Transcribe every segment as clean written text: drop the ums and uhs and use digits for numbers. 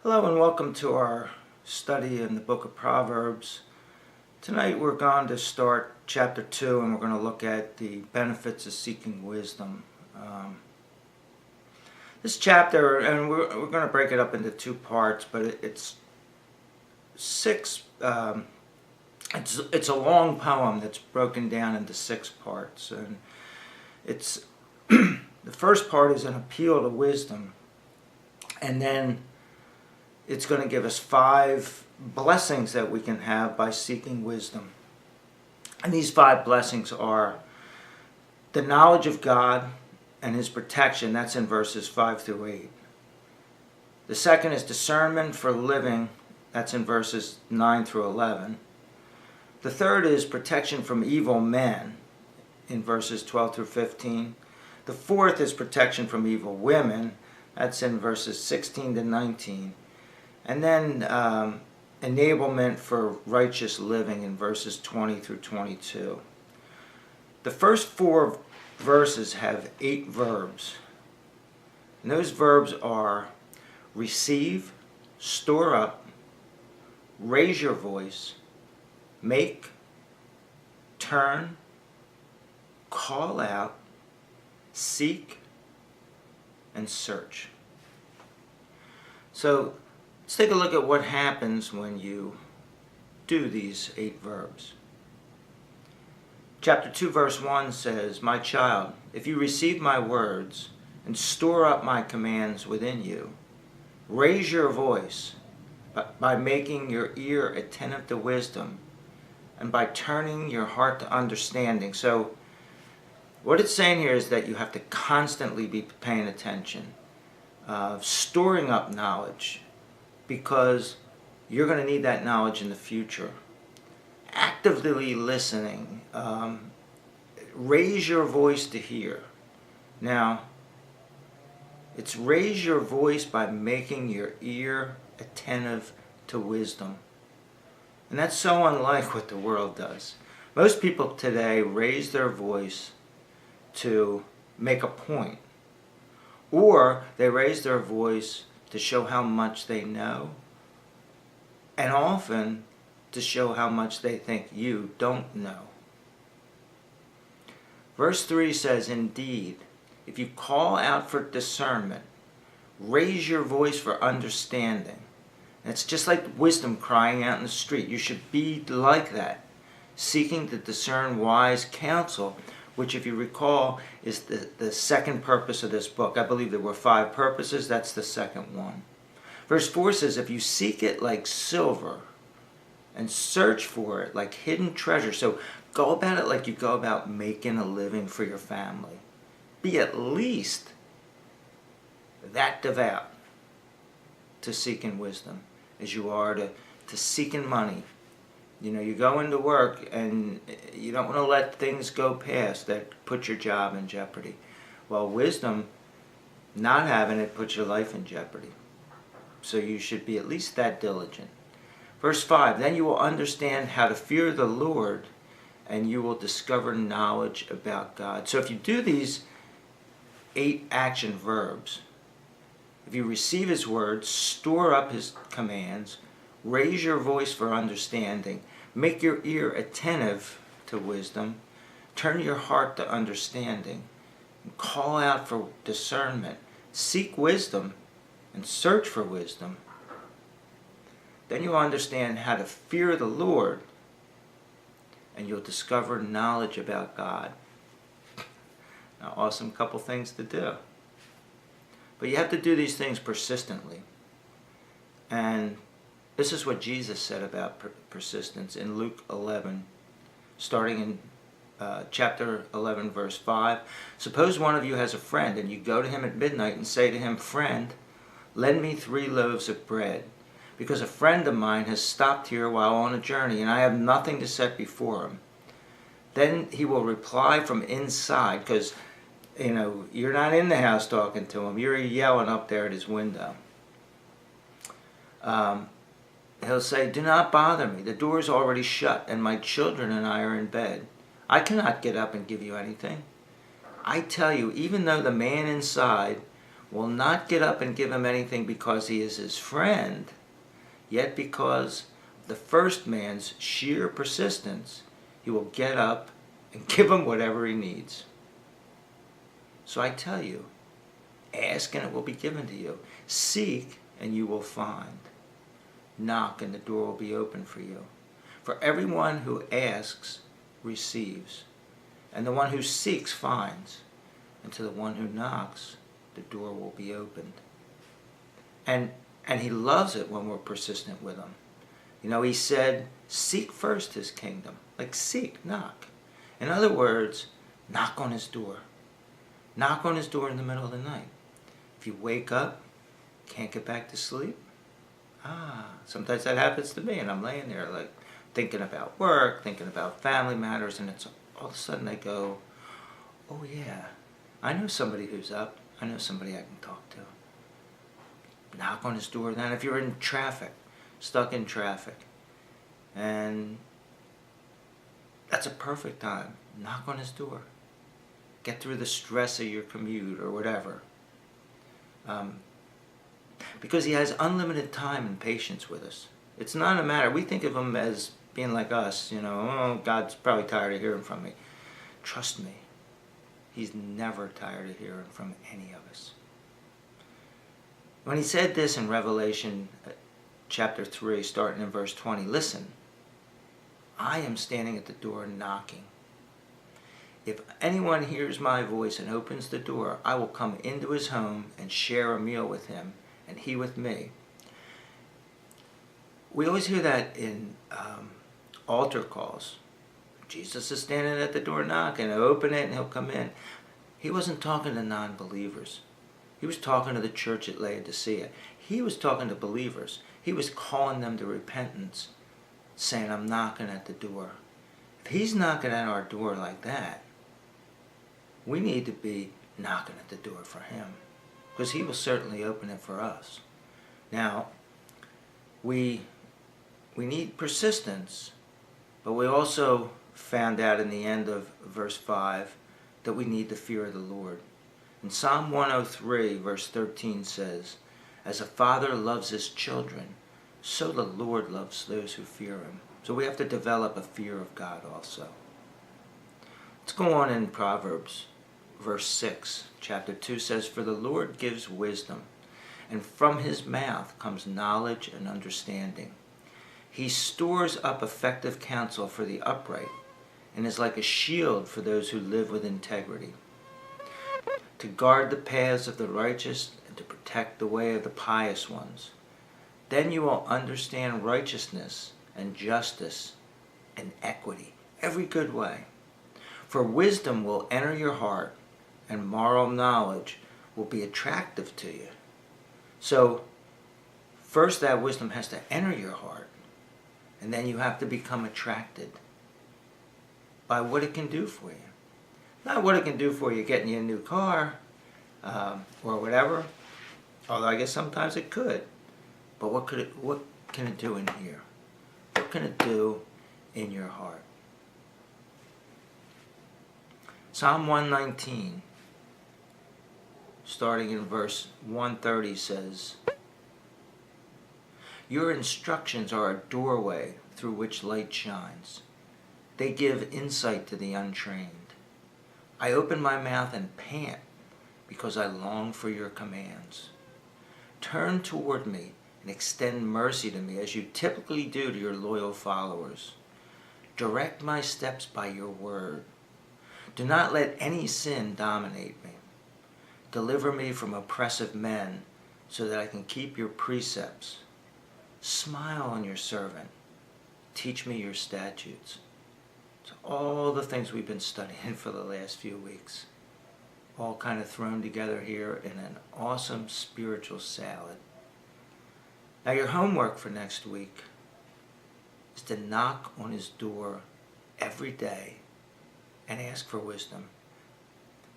Hello and welcome to our study in the book of Proverbs. Tonight we're going to start chapter 2 and we're going to look at the benefits of seeking wisdom. This chapter, and we're going to break it up into two parts, but it's six. It's a long poem that's broken down into 6 parts, and it's the first part is an appeal to wisdom, and then it's going to give us 5 blessings that we can have by seeking wisdom. And these 5 blessings are the knowledge of God and His protection. That's in verses 5 through 8. The second is discernment for living. That's in verses 9 through 11. The third is protection from evil men in verses 12 through 15. The fourth is protection from evil women. That's in verses 16 to 19. And then enablement for righteous living in verses 20 through 22. The first 4 verses have 8 verbs. And those verbs are receive, store up, raise your voice, make, turn, call out, seek, and search. So let's take a look at what happens when you do these 8 verbs. Chapter 2 verse 1 says, "My child, if you receive my words and store up my commands within you, raise your voice by making your ear attentive to wisdom and by turning your heart to understanding." So what it's saying here is that you have to constantly be paying attention, storing up knowledge, because you're going to need that knowledge in the future. Actively listening. Raise your voice to hear. Now, it's raise your voice by making your ear attentive to wisdom. And that's so unlike what the world does. Most people today raise their voice to make a point, or they raise their voice to show how much they know, and often to show how much they think you don't know. Verse 3 says, "Indeed, if you call out for discernment, raise your voice for understanding." And it's just like wisdom crying out in the street. You should be like that, seeking to discern wise counsel, which, if you recall, is the second purpose of this book. I believe there were 5 purposes. That's the second one. Verse 4 says, "If you seek it like silver and search for it like hidden treasure." So go about it like you go about making a living for your family. Be at least that devout to seeking wisdom as you are to seeking money. You know, you go into work and you don't want to let things go past that put your job in jeopardy. Well, wisdom, not having it, puts your life in jeopardy. So you should be at least that diligent. Verse 5, "Then you will understand how to fear the Lord, and you will discover knowledge about God." So if you do these 8 action verbs, if you receive His words, store up His commands, raise your voice for understanding, make your ear attentive to wisdom, turn your heart to understanding, and call out for discernment, seek wisdom, and search for wisdom, then you'll understand how to fear the Lord, and you'll discover knowledge about God. Now, awesome couple things to do. But you have to do these things persistently. And this is what Jesus said about persistence in Luke 11, starting in chapter 11, verse 5. "Suppose one of you has a friend, and you go to him at midnight and say to him, 'Friend, lend me 3 loaves of bread, because a friend of mine has stopped here while on a journey, and I have nothing to set before him.' Then he will reply from inside," because you're not in the house talking to him, you're yelling up there at his window. He'll say, "Do not bother me. The door is already shut, and my children and I are in bed. I cannot get up and give you anything." I tell you, even though the man inside will not get up and give him anything because he is his friend, yet because of the first man's sheer persistence, he will get up and give him whatever he needs. So I tell you, ask and it will be given to you. Seek and you will find. Knock and the door will be open for you. For everyone who asks receives, and the one who seeks finds, and to the one who knocks the door will be opened. And he loves it when we're persistent with him. You know, he said, seek first his kingdom. Like seek, knock. In other words, knock on his door. Knock on his door in the middle of the night. If you wake up, can't get back to sleep, sometimes that happens to me, and I'm laying there like thinking about work, thinking about family matters, and it's all of a sudden I go, oh yeah, I know somebody who's up. I know somebody I can talk to. Knock on his door. Then if you're in traffic, stuck in traffic, and that's a perfect time, knock on his door. Get through the stress of your commute or whatever. Because he has unlimited time and patience with us. It's not a matter, we think of him as being like us, you know, oh, God's probably tired of hearing from me. Trust me, he's never tired of hearing from any of us. When he said this in Revelation chapter 3, starting in verse 20, listen, I am standing at the door knocking. If anyone hears my voice and opens the door, I will come into his home and share a meal with him, and he with me. We always hear that in altar calls. Jesus is standing at the door knocking. I open it and he'll come in. He wasn't talking to non-believers. He was talking to the church at Laodicea. He was talking to believers. He was calling them to repentance, saying, I'm knocking at the door. If he's knocking at our door like that, we need to be knocking at the door for him, because he will certainly open it for us. Now, we need persistence, but we also found out in the end of verse 5 that we need the fear of the Lord. In Psalm 103, verse 13 says, as a father loves his children, so the Lord loves those who fear him. So we have to develop a fear of God also. Let's go on in Proverbs. Verse 6, chapter 2 says, for the Lord gives wisdom, and from his mouth comes knowledge and understanding. He stores up effective counsel for the upright, and is like a shield for those who live with integrity. To guard the paths of the righteous and to protect the way of the pious ones. Then you will understand righteousness and justice and equity, every good way. For wisdom will enter your heart, and moral knowledge will be attractive to you. So, first that wisdom has to enter your heart, and then you have to become attracted by what it can do for you. Not what it can do for you getting you a new car, or whatever, although I guess sometimes it could. But what can it do in here? What can it do in your heart? Psalm 119, starting in verse 130, says, your instructions are a doorway through which light shines. They give insight to the untrained. I open my mouth and pant because I long for your commands. Turn toward me and extend mercy to me as you typically do to your loyal followers. Direct my steps by your word. Do not let any sin dominate me. Deliver me from oppressive men so that I can keep your precepts. Smile on your servant. Teach me your statutes. So all the things we've been studying for the last few weeks, all kind of thrown together here in an awesome spiritual salad. Now your homework for next week is to knock on his door every day and ask for wisdom.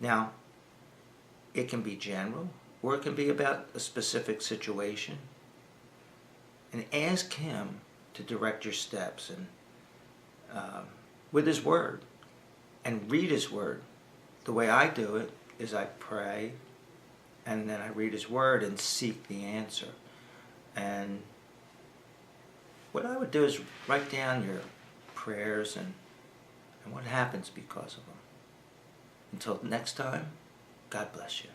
Now, it can be general, or it can be about a specific situation. And ask him to direct your steps and with his word. And read his word. The way I do it is I pray, and then I read His Word and seek the answer. And what I would do is write down your prayers and what happens because of them. Until next time, God bless you.